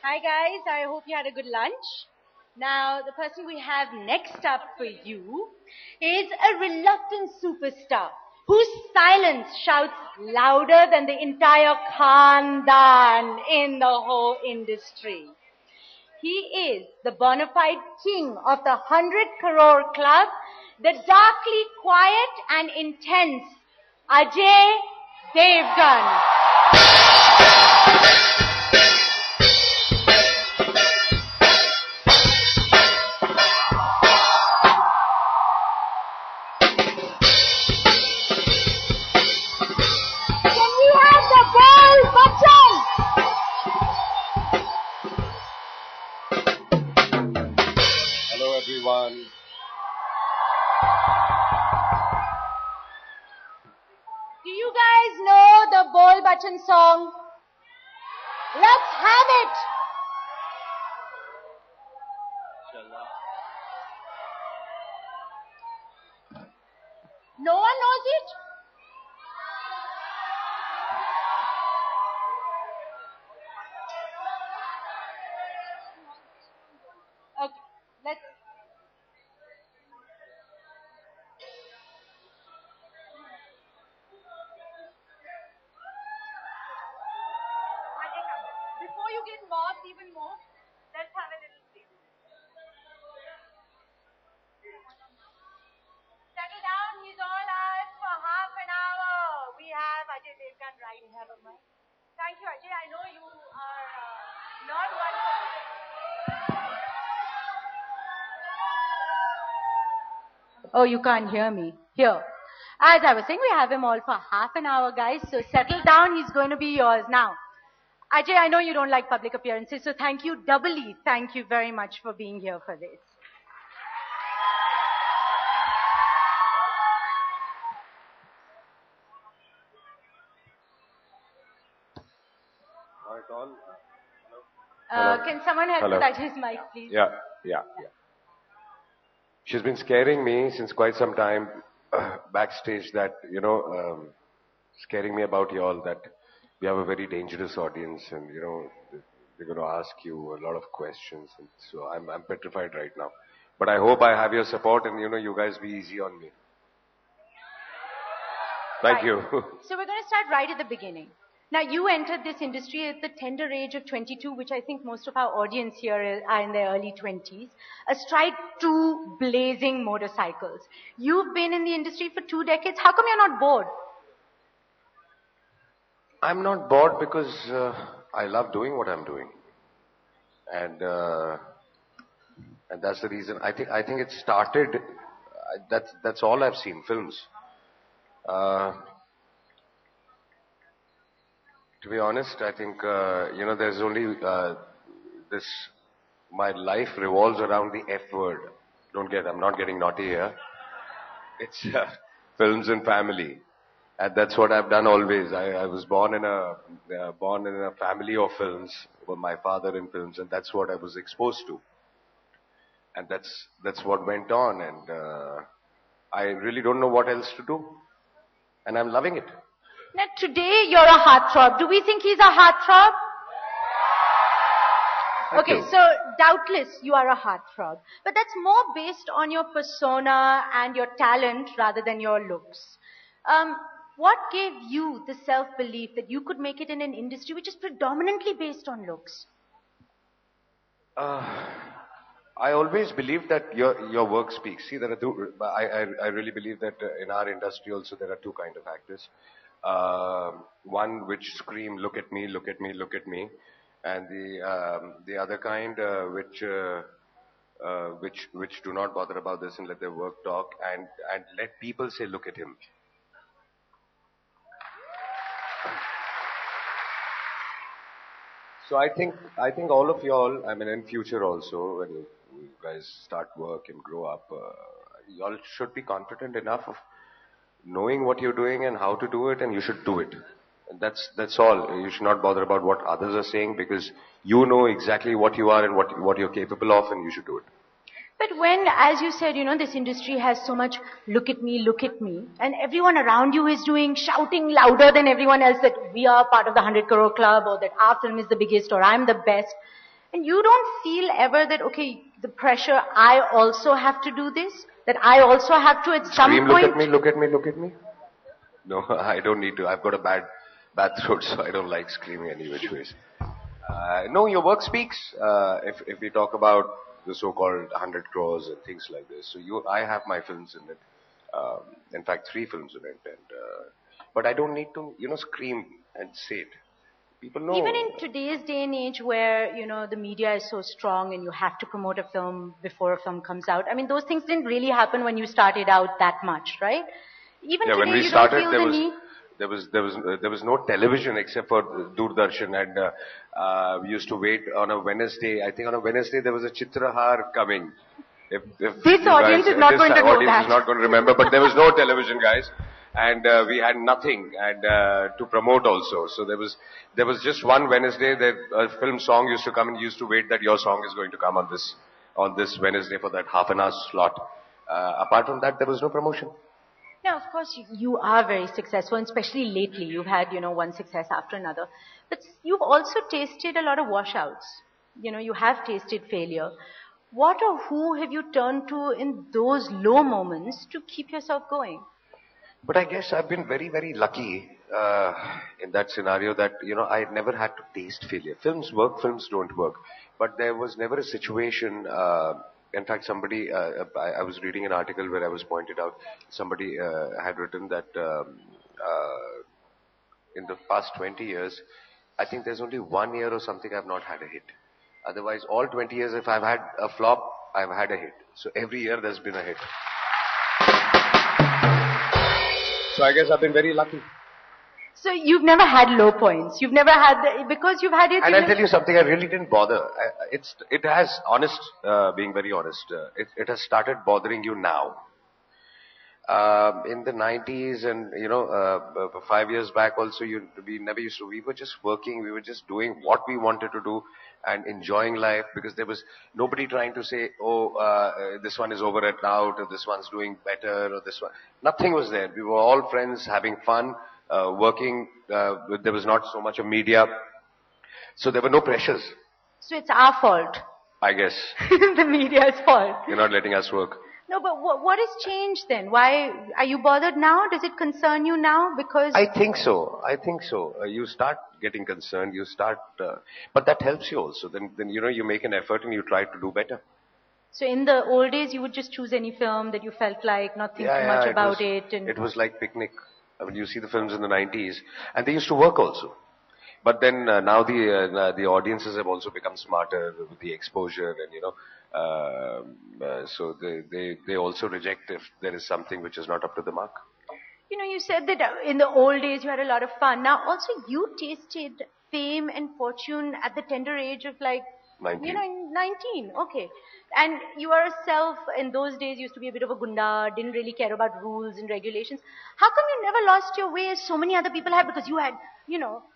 Hi guys, I hope you had a good lunch. Now, the person we have next up for you is a reluctant superstar whose silence shouts louder than the entire Khandan in the whole industry. He is the bona fide king of the 100 crore club, the darkly quiet and intense Ajay Devgn. Hello everyone. Do you guys know the Bol Bachchan song? Let's have it! No one knows it? Okay, let's... Before you get mobbed even more, let's have a little sleep. Settle down, he's all ours for half an hour. We have Ajay Devgn right here. Thank you, Ajay. I know you are not one for... Oh, you can't hear me. Here. As I was saying, we have him all for half an hour, guys. So settle down. He's going to be yours. Now, Ajay, I know you don't like public appearances, so thank you doubly. Thank you very much for being here for this. Can someone help with Ajay's mic, please? Yeah. She's been scaring me since quite some time backstage that, scaring me about y'all that we have a very dangerous audience and, they're going to ask you a lot of questions. And so I'm petrified right now. But I hope I have your support and, you guys be easy on me. Thank you. So we're going to start right at the beginning. Now, you entered this industry at the tender age of 22, which I think most of our audience here are in their early 20s, astride two blazing motorcycles. You've been in the industry for 2 decades. How come you're not bored? I'm not bored because I love doing what I'm doing. And that's the reason. I think it started, that's all I've seen, films. To be honest, I think, there's only this, my life revolves around the F word. I'm not getting naughty here. It's films and family. And that's what I've done always. I was born in a family of films, with my father in films, and that's what I was exposed to. And that's what went on, and I really don't know what else to do. And I'm loving it. Now, today you're a heartthrob. Do we think he's a heartthrob? Okay, so doubtless you are a heartthrob. But that's more based on your persona and your talent rather than your looks. What gave you the self-belief that you could make it in an industry which is predominantly based on looks? I always believe that your work speaks. See, there are two. I really believe that in our industry also there are two kind of actors. One which scream, "Look at me, look at me, look at me," and the other kind which do not bother about this and let their work talk and let people say, "Look at him." So I think all of y'all, I mean, in future also, when you guys start work and grow up, y'all should be confident enough of knowing what you're doing and how to do it, and you should do it. And that's all. You should not bother about what others are saying because you know exactly what you are and what you're capable of, and you should do it. But when, as you said, this industry has so much look at me, and everyone around you is shouting louder than everyone else that we are part of the 100 crore club or that our film is the biggest or I'm the best. And you don't feel ever that, okay, the pressure, I also have to do this, that I also have to at some Scream, point. look at me, look at me. No, I don't need to. I've got a bad throat, so I don't like screaming any which ways. No, your work speaks. If we talk about the so-called 100 crores and things like this, so I have my films in it. In fact, 3 films in it, but I don't need to, scream and say it. People Even know. in today's day and age where, the media is so strong and you have to promote a film before a film comes out. I mean, those things didn't really happen when you started out that much, right? Even Yeah, when today we you don't started, feel the need. there was no television except for Doordarshan, and we used to wait on a Wednesday. I think on a Wednesday there was a Chitrahar coming. If This you audience guys, is not this going to know audience that. is not going to remember, but there was no television, guys, and we had nothing and to promote also. So there was just one Wednesday that a film song used to come, and you used to wait that your song is going to come on this Wednesday for that half an hour slot. Apart from that, there was no promotion. Now, of course, you are very successful, and especially lately. You've had, one success after another. But you've also tasted a lot of washouts. You have tasted failure. What or who have you turned to in those low moments to keep yourself going? But I guess I've been very, very lucky in that scenario that, I never had to taste failure. Films work, films don't work. But there was never a situation, in fact, I was reading an article where I was pointed out, somebody had written that in the past 20 years, I think there's only 1 year or something I've not had a hit. Otherwise, all 20 years, if I've had a flop, I've had a hit. So every year there's been a hit. So I guess I've been very lucky. So you've never had low points. You've never had because you've had it. And I'll tell you something. I really didn't bother. It has being very honest. It has started bothering you now. In the 90s and 5 years back also, we never used to. We were just working. We were just doing what we wanted to do and enjoying life, because there was nobody trying to say, this one is over and out, or this one's doing better, or this one. Nothing was there. We were all friends, having fun, working. There was not so much of media, so there were no pressures. So it's our fault. I guess. The media's fault. You're not letting us work. No, but what has changed then? Why are you bothered now? Does it concern you now? Because I think so. You start getting concerned. But that helps you also. Then you make an effort and you try to do better. So in the old days, you would just choose any film that you felt like, not think too much about it. And it was like picnic. I mean, you see the films in the 90s, and they used to work also. But then now the audiences have also become smarter with the exposure, and so they also reject if there is something which is not up to the mark. You said that in the old days you had a lot of fun. Now also you tasted fame and fortune at the tender age of 19. 19. Okay. And you are a self, in those days used to be a bit of a gunda, didn't really care about rules and regulations. How come you never lost your way as so many other people have? Because you had,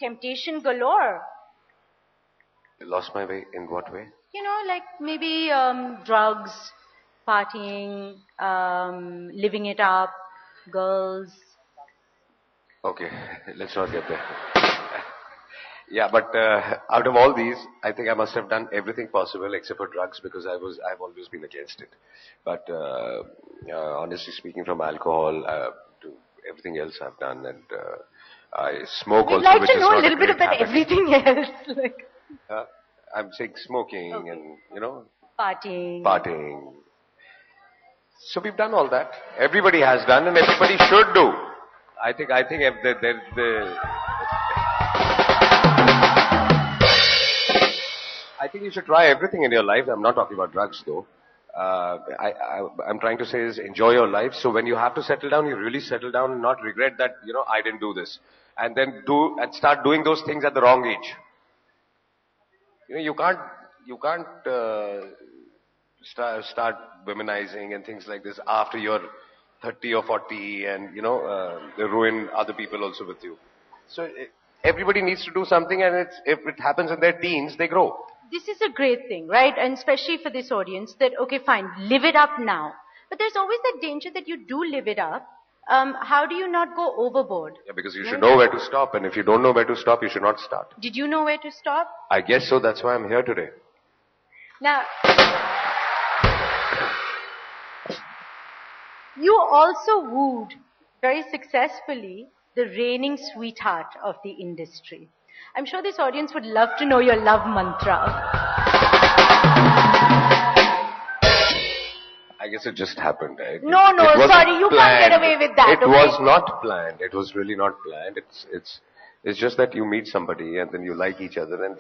temptation galore. Lost my way in what way? Like maybe drugs, partying, living it up, girls. Okay, let's not get there. Yeah, but out of all these, I think I must have done everything possible except for drugs, because I've always been against it. But honestly speaking, from alcohol to everything else I've done, and I smoke We'd also, like which to is know a not little bit great about habit. everything else. I'm saying smoking Okay. and Partying. So we've done all that. Everybody has done, and everybody should do. I think if I think you should try everything in your life. I'm not talking about drugs, though. I'm trying to say is enjoy your life. So when you have to settle down, you really settle down and not regret that, I didn't do this. And then start doing those things at the wrong age. You can't start womenizing and things like this after you're 30 or 40, and, they ruin other people also with you. So everybody needs to do something, and if it happens in their teens, they grow. This is a great thing, right? And especially for this audience that, okay, fine, live it up now. But there's always that danger that you do live it up. How do you not go overboard? Yeah, because you should know where to stop, and if you don't know where to stop, you should not start. Did you know where to stop? I guess so. That's why I'm here today. Now, you also wooed very successfully the reigning sweetheart of the industry. I'm sure this audience would love to know your love mantra. I guess it just happened, right? No, sorry, you can't get away with that. It was not planned. It was really not planned. It's just that you meet somebody and then you like each other, and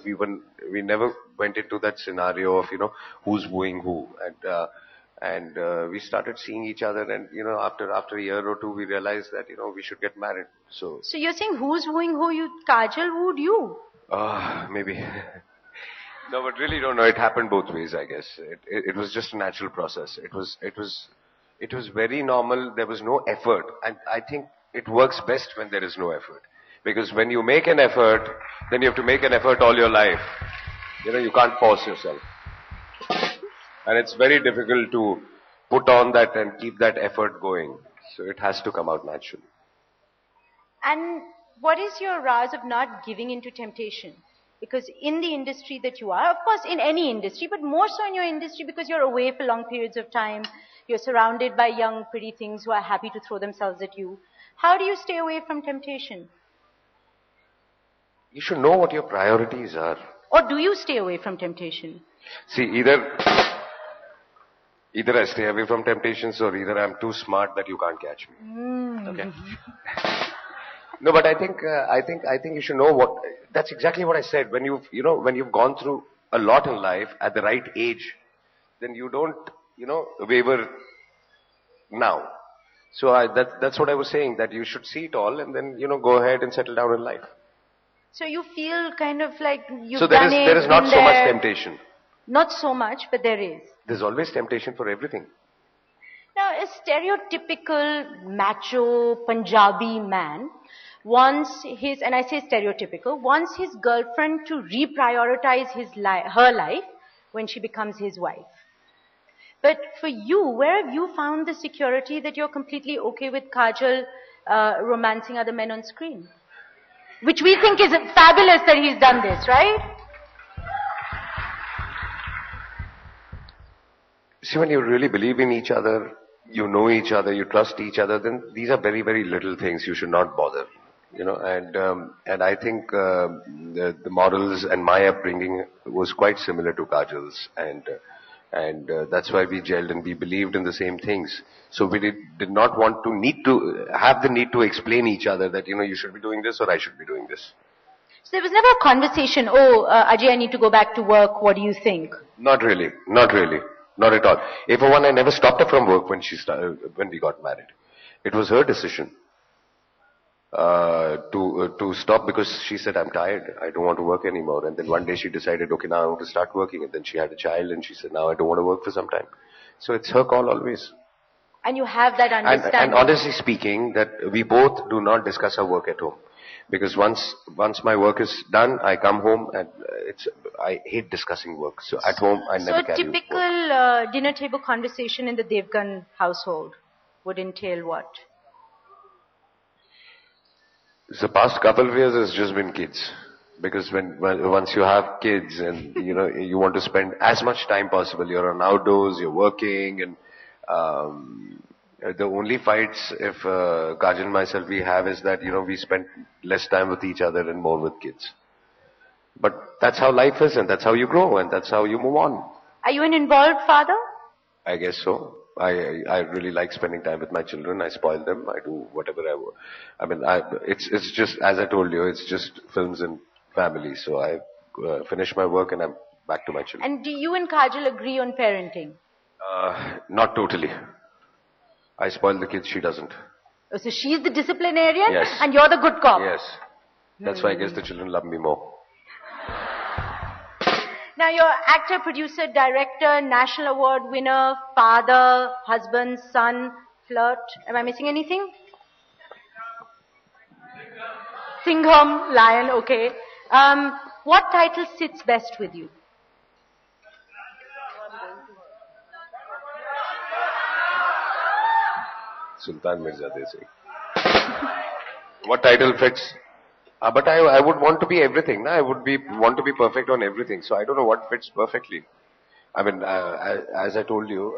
we never went into that scenario of who's wooing who, and we started seeing each other, and after a year or two we realized that we should get married. So you're saying who's wooing who? Kajal wooed you? Maybe. No, but really don't know. It happened both ways, I guess. It was just a natural process. It was very normal. There was no effort. And I think it works best when there is no effort. Because when you make an effort, then you have to make an effort all your life. You can't force yourself. And it's very difficult to put on that and keep that effort going. So it has to come out naturally. And what is your raz of not giving into temptation? Because in the industry that you are, of course in any industry, but more so in your industry because you're away for long periods of time, you're surrounded by young, pretty things who are happy to throw themselves at you. How do you stay away from temptation? You should know what your priorities are. Or do you stay away from temptation? See, either I stay away from temptations or either I'm too smart that you can't catch me. Okay. No, but I think you should know what. That's exactly what I said. When you've gone through a lot in life at the right age, then you don't waver now. So that's what I was saying, that you should see it all and then go ahead and settle down in life. So you feel kind of like you've so there is not so much temptation. Not so much, but there is. There's always temptation for everything. Now, a stereotypical macho Punjabi man wants his, and I say stereotypical, wants his girlfriend to reprioritize her life when she becomes his wife. But for you, where have you found the security that you're completely okay with Kajal romancing other men on screen? Which we think is fabulous that he's done this, right? See, when you really believe in each other, you know each other, you trust each other, then these are very, very little things. You should not bother. And I think the morals and my upbringing was quite similar to Kajal's, and that's why we gelled and we believed in the same things. So we did not want to have the need to explain each other that you should be doing this or I should be doing this. So there was never a conversation. Ajay, I need to go back to work. What do you think? Not really, not at all. For one, I never stopped her from work when we got married. It was her decision. To stop because she said, I'm tired, I don't want to work anymore. And then one day she decided, okay, now I want to start working. And then she had a child and she said, now I don't want to work for some time. So it's her call always. And you have that understanding. And honestly speaking, that we both do not discuss our work at home. Because once my work is done, I come home and I hate discussing work. So at home, I never carry So a typical dinner table conversation in the Devgn household would entail what? The past couple of years has just been kids. Because once you have kids and, you want to spend as much time possible, you're on outdoors, you're working, and the only fights if Kajal and myself we have is that, we spend less time with each other and more with kids. But that's how life is, and that's how you grow, and that's how you move on. Are you an involved father? I guess so. I really like spending time with my children. I spoil them. I do whatever I want. I mean, it's just, as I told you, it's just films and family. So I finish my work and I'm back to my children. And do you and Kajal agree on parenting? Not totally. I spoil the kids, she doesn't. Oh, so she's the disciplinarian? Yes. And you're the good cop? Yes. That's why I guess the children love me more. Now you're actor, producer, director, national award winner, father, husband, son, flirt. Am I missing anything? Singham, lion, okay. What title sits best with you? Sultan Mirza, they say. What title fits? But I would want to be everything. I would want to be perfect on everything. So I don't know what fits perfectly. I mean, as I told you,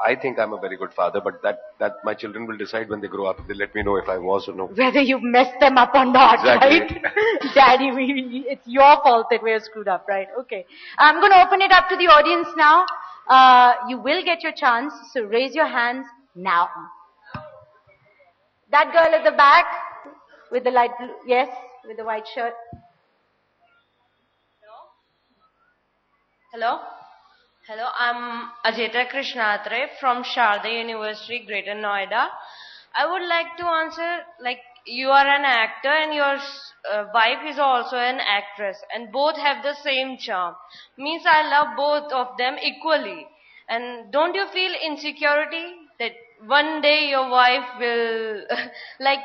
I think I'm a very good father, but that my children will decide when they grow up. They let me know if I was or no. Whether you've messed them up or not, Exactly. right? Daddy, it's your fault that we're screwed up, right? Okay. I'm going to open it up to the audience now. You will get your chance, so raise your hands now. That girl at the back with the light blue, yes, with the white shirt. Hello? Hello, I'm Ajay Krishnatre from Sharda University, Greater Noida. I would like to answer, like, you are an actor and your wife is also an actress and both have the same charm. Means I love both of them equally. And don't you feel insecurity that one day your wife will, like,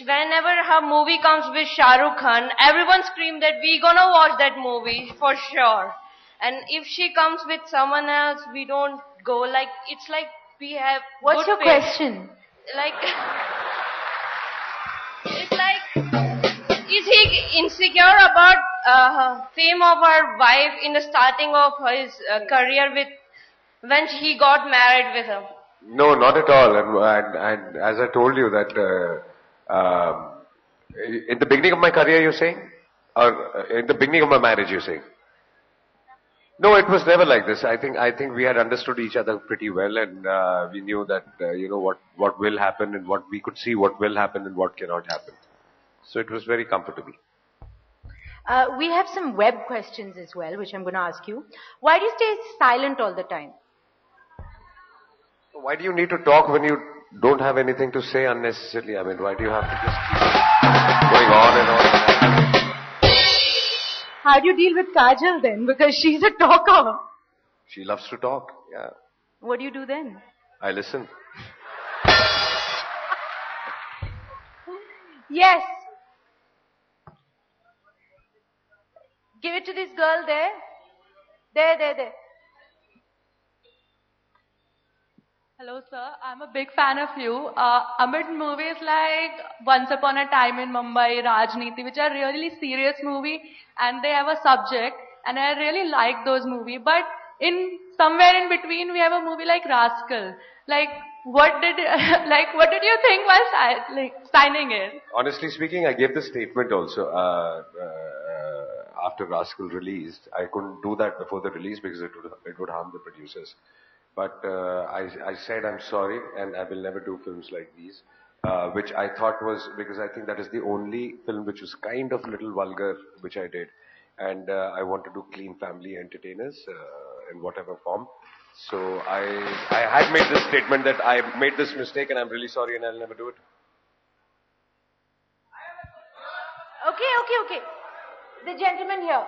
whenever her movie comes with Shah Rukh Khan, everyone scream that we gonna watch that movie for sure. And if she comes with someone else, we don't go. Like, it's like we have What's good your faith. question? Like, it's like, is he insecure about fame of our wife in the starting of his career with when he got married with her? No, not at all. And as I told you that in the beginning of my career, you're saying, or in the beginning of my marriage, you're saying. No, it was never like this. I think we had understood each other pretty well, and we knew that what will happen and what we could see what will happen and what cannot happen. So it was very comfortable. We have some web questions as well, which I'm going to ask you. Why do you stay silent all the time? Why do you need to talk when you don't have anything to say unnecessarily? I mean, why do you have to just keep going on and on? How do you deal with Kajal then? Because she's a talker. She loves to talk. Yeah, What do you do then? I listen. Yes. Give it to this girl there. There. Hello, sir. I'm a big fan of you. Amid movies like Once Upon a Time in Mumbai, Rajniti, which are really serious movie, and they have a subject, and I really like those movies. But in somewhere in between, we have a movie like Rascal. Like, what did what did you think while signing it? Honestly speaking, I gave the statement also after Rascal released. I couldn't do that before the release because it would harm the producers. But I said I'm sorry and I will never do films like these, which I thought was because I think that is the only film which was kind of little vulgar which I did, and I want to do clean family entertainers in whatever form. So I had made this statement that I made this mistake and I'm really sorry and I'll never do it. Okay. The gentleman here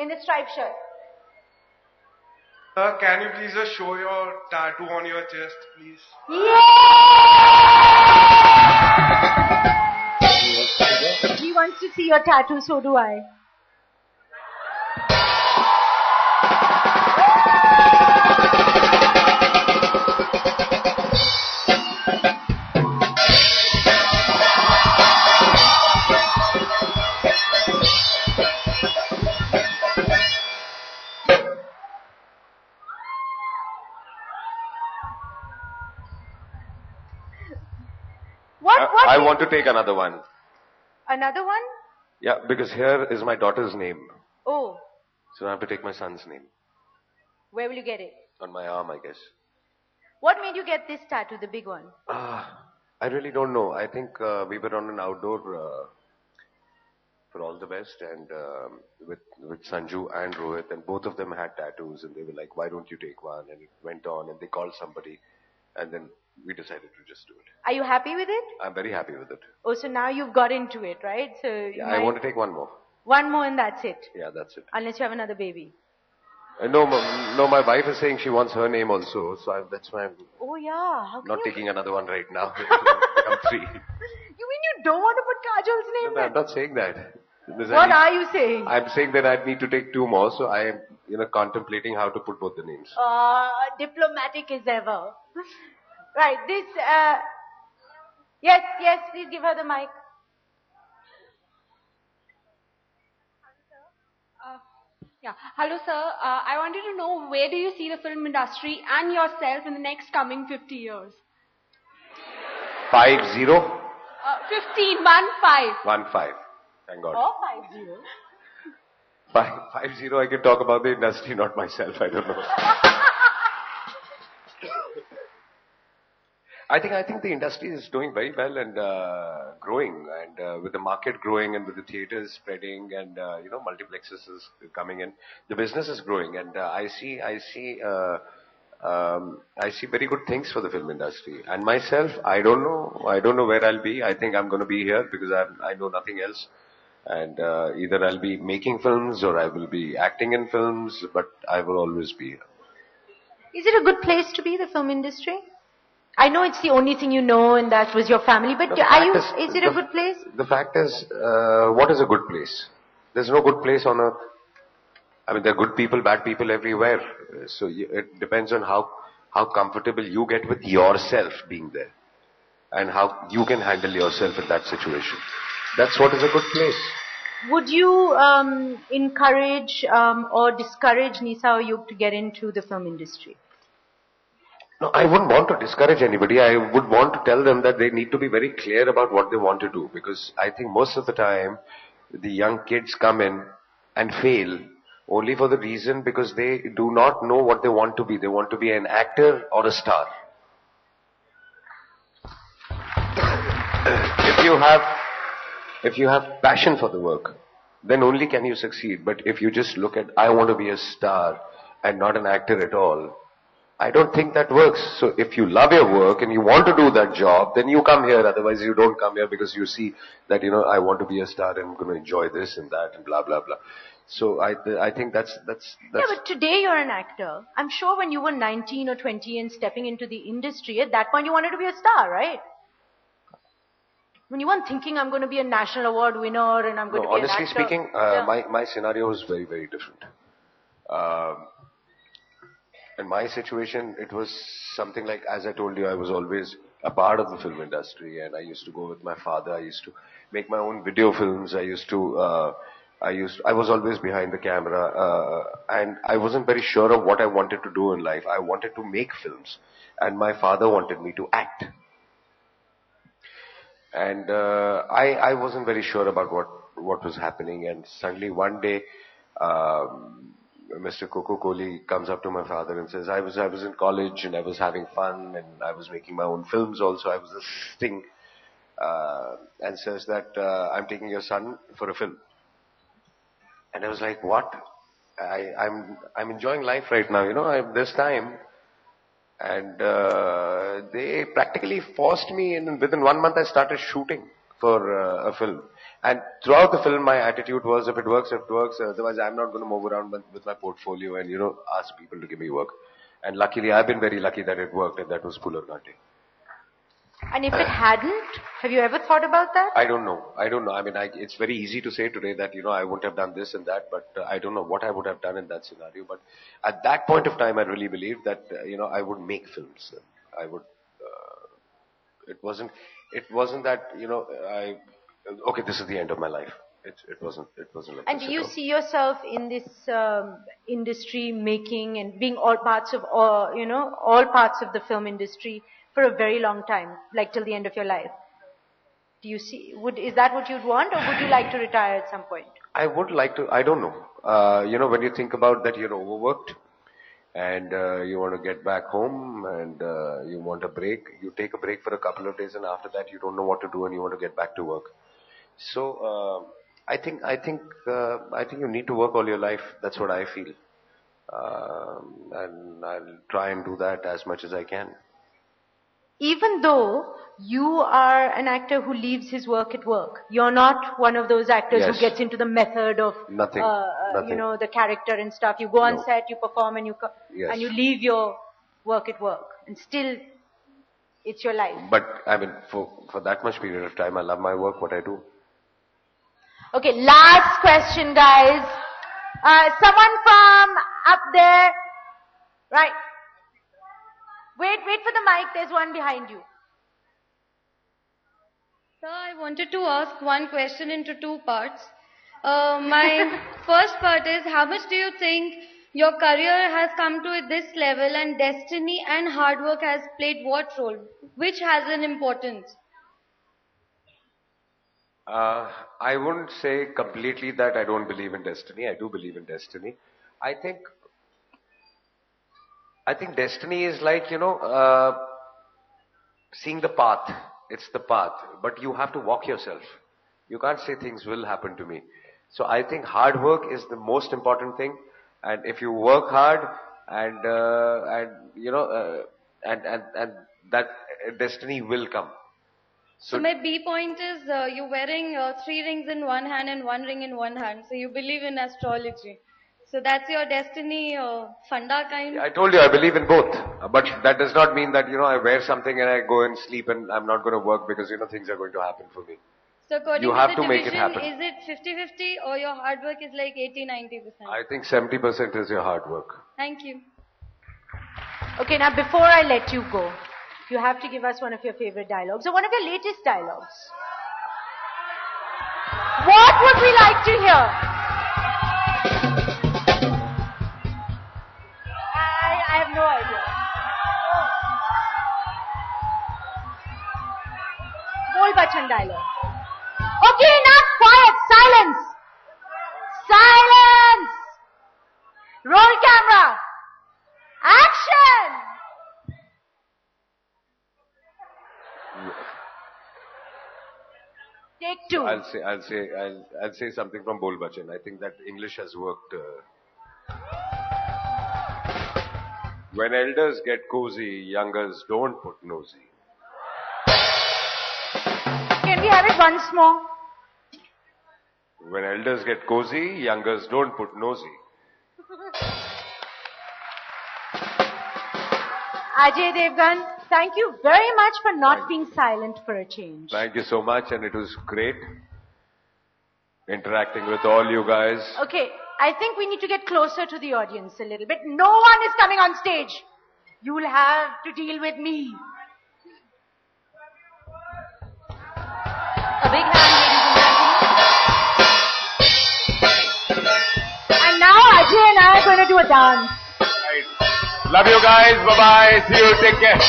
in the striped shirt. Can you please just show your tattoo on your chest, please? Yeah! He wants to see your tattoo, so do I. What? I want to take another one. Another one? Yeah, because here is my daughter's name. Oh, So I have to take my son's name. where will you get it? On my arm, I guess. What made you get this tattoo, the big one? I really don't know. I think we were on an outdoor for all the best and with Sanju and Rohit, and both of them had tattoos and they were like, why don't you take one? And it went on and they called somebody and then we decided to just do it. Are you happy with it? I'm very happy with it. Oh, so now you've got into it, right? So Yeah, I want to take one more. one more and that's it. Yeah, that's it. Unless you have another baby. No, my wife is saying she wants her name also, so that's why I'm Oh yeah. How can not you? taking another one right now. I'm free. You mean you don't want to put Kajal's name No, I'm there? not saying that. What are you saying? I'm saying that I need to take two more, so I am, contemplating how to put both the names. Diplomatic as ever. Right, this, yes, please give her the mic. Yeah. Hello, sir. I wanted to know where do you see the film industry and yourself in the next coming 50 years? 50? 15, 1-5. 15. Thank God. Or 50. 50, I can talk about the industry, not myself. I don't know. I think the industry is doing very well and growing, and with the market growing and with the theaters spreading and multiplexes is coming in, the business is growing, and I see very good things for the film industry. And myself, I don't know where I'll be. I think I'm going to be here because I know nothing else, and either I'll be making films or I will be acting in films, but I will always be here. Is it a good place to be, the film industry? I know it's the only thing you know and that was your family, but is it a good place? The fact is, what is a good place? There's no good place on earth. I mean, there are good people, bad people everywhere. So it depends on how comfortable you get with yourself being there and how you can handle yourself in that situation. That's what is a good place. Would you encourage or discourage Nisa or Yug to get into the film industry? No, I wouldn't want to discourage anybody. I would want to tell them that they need to be very clear about what they want to do, because I think most of the time the young kids come in and fail only for the reason because they do not know what they want to be. They want to be an actor or a star. If you have passion for the work, then only can you succeed. But if you just look at, I want to be a star and not an actor at all, I don't think that works. So if you love your work and you want to do that job, then you come here. Otherwise you don't come here because you see that, I want to be a star and I'm going to enjoy this and that and blah, blah, blah. So I think that's. Yeah, but today you're an actor. I'm sure when you were 19 or 20 and stepping into the industry, at that point you wanted to be a star, right? When you weren't thinking, I'm going to be a national award winner and I'm going to be an actor. Honestly speaking, my scenario was very, very different. In my situation, it was something like, as I told you, I was always a part of the film industry, and I used to go with my father. I used to make my own video films. I was always behind the camera, and I wasn't very sure of what I wanted to do in life. I wanted to make films, and my father wanted me to act. And I wasn't very sure about what was happening, and suddenly one day, Mr. Coco Kohli comes up to my father and says, I was in college and I was having fun and I was making my own films also. I was assisting, and says that I'm taking your son for a film. And I was like, what? I'm enjoying life right now. This time. And they practically forced me, and within 1 month I started shooting for a film. And throughout the film, my attitude was, if it works, otherwise I'm not going to move around with my portfolio and, ask people to give me work. And luckily, I've been very lucky that it worked, and that was Pular Gante. And if it hadn't, have you ever thought about that? I don't know. I mean, it's very easy to say today that, I wouldn't have done this and that, but I don't know what I would have done in that scenario. But at that point of time, I really believed that, I would make films. I would, it wasn't that, okay, this is the end of my life. It wasn't like And this do you at all. see yourself in this industry making and being all parts of the film industry for a very long time, like till the end of your life? Do you see, is that what you'd want, or would you like to retire at some point? I would like to, I don't know. When you think about that, you're overworked and you want to get back home and you want a break, you take a break for a couple of days, and after that you don't know what to do and you want to get back to work. So I think you need to work all your life. That's what I feel, and I'll try and do that as much as I can. Even though you are an actor who leaves his work at work, you're not one of those actors Yes. who gets into the method of Nothing. the character and stuff. You go on No. set, you perform, and Yes. and you leave your work at work, and still it's your life. But I mean, for that much period of time, I love my work, what I do. Okay, last question, guys. Someone from up there, right? Wait for the mic. There's one behind you. Sir, I wanted to ask one question into two parts. My first part is, how much do you think your career has come to this level, and destiny and hard work has played what role? Which has an importance? I wouldn't say completely that I don't believe in destiny. I do believe in destiny. I think I think destiny is like, seeing the path. It's the path, but you have to walk yourself. You can't say things will happen to me. So I think hard work is the most important thing. And if you work hard and and that destiny will come. So So my B point is, you're wearing three rings in one hand and one ring in one hand. So you believe in astrology. So that's your destiny funda kind. I told you I believe in both, but that does not mean that, I wear something and I go and sleep and I'm not going to work because, things are going to happen for me. So according You to have the to make it division, happen. is it 50-50 or your hard work is like 80-90%? I think 70% is your hard work. Thank you. Okay, now before I let you go, you have to give us one of your favorite dialogues or one of your latest dialogues. What would we like to hear? I have no idea. Bol Bachan dialogue. Okay, enough, quiet, silence. Silence. Roll camera. Action. Take two. I'll say something from Bol Bachan. I think that English has worked. When elders get cozy, youngers don't put nosy. Can we have it once more? When elders get cozy, youngers don't put nosy. Ajay Devgn, thank you very much for not being silent for a change. Thank you so much, and it was great interacting with all you guys. Okay, I think we need to get closer to the audience a little bit. No one is coming on stage. You will have to deal with me. A big hand, ladies and gentlemen. And now Ajay and I are going to do a dance. Right. Love you guys. Bye-bye. See you. Take care.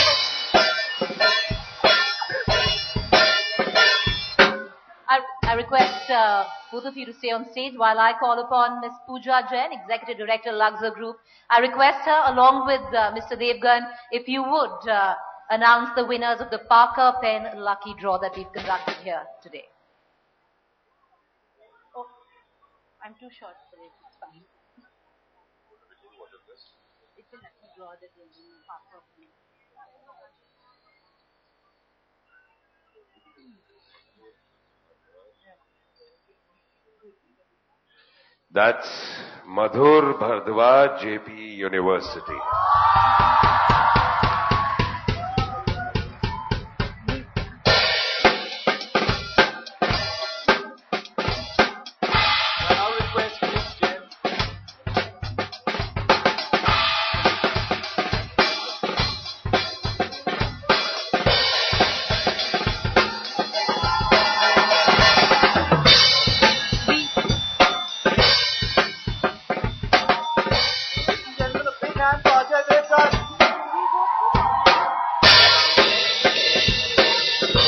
I request both of you to stay on stage while I call upon Ms. Pooja Jain, Executive Director, Luxor Group. I request her, along with Mr. Devgn, if you would announce the winners of the Parker Pen Lucky Draw that we've conducted here today. Oh, I'm too short for it. It's fine. It's a lucky draw that will win the Parker Pen. That's Madhur Bhardwaj, JP University.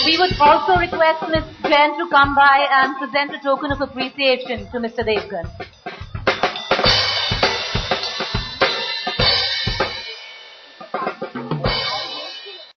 We would also request Ms. Jain to come by and present a token of appreciation to Mr. Devgn.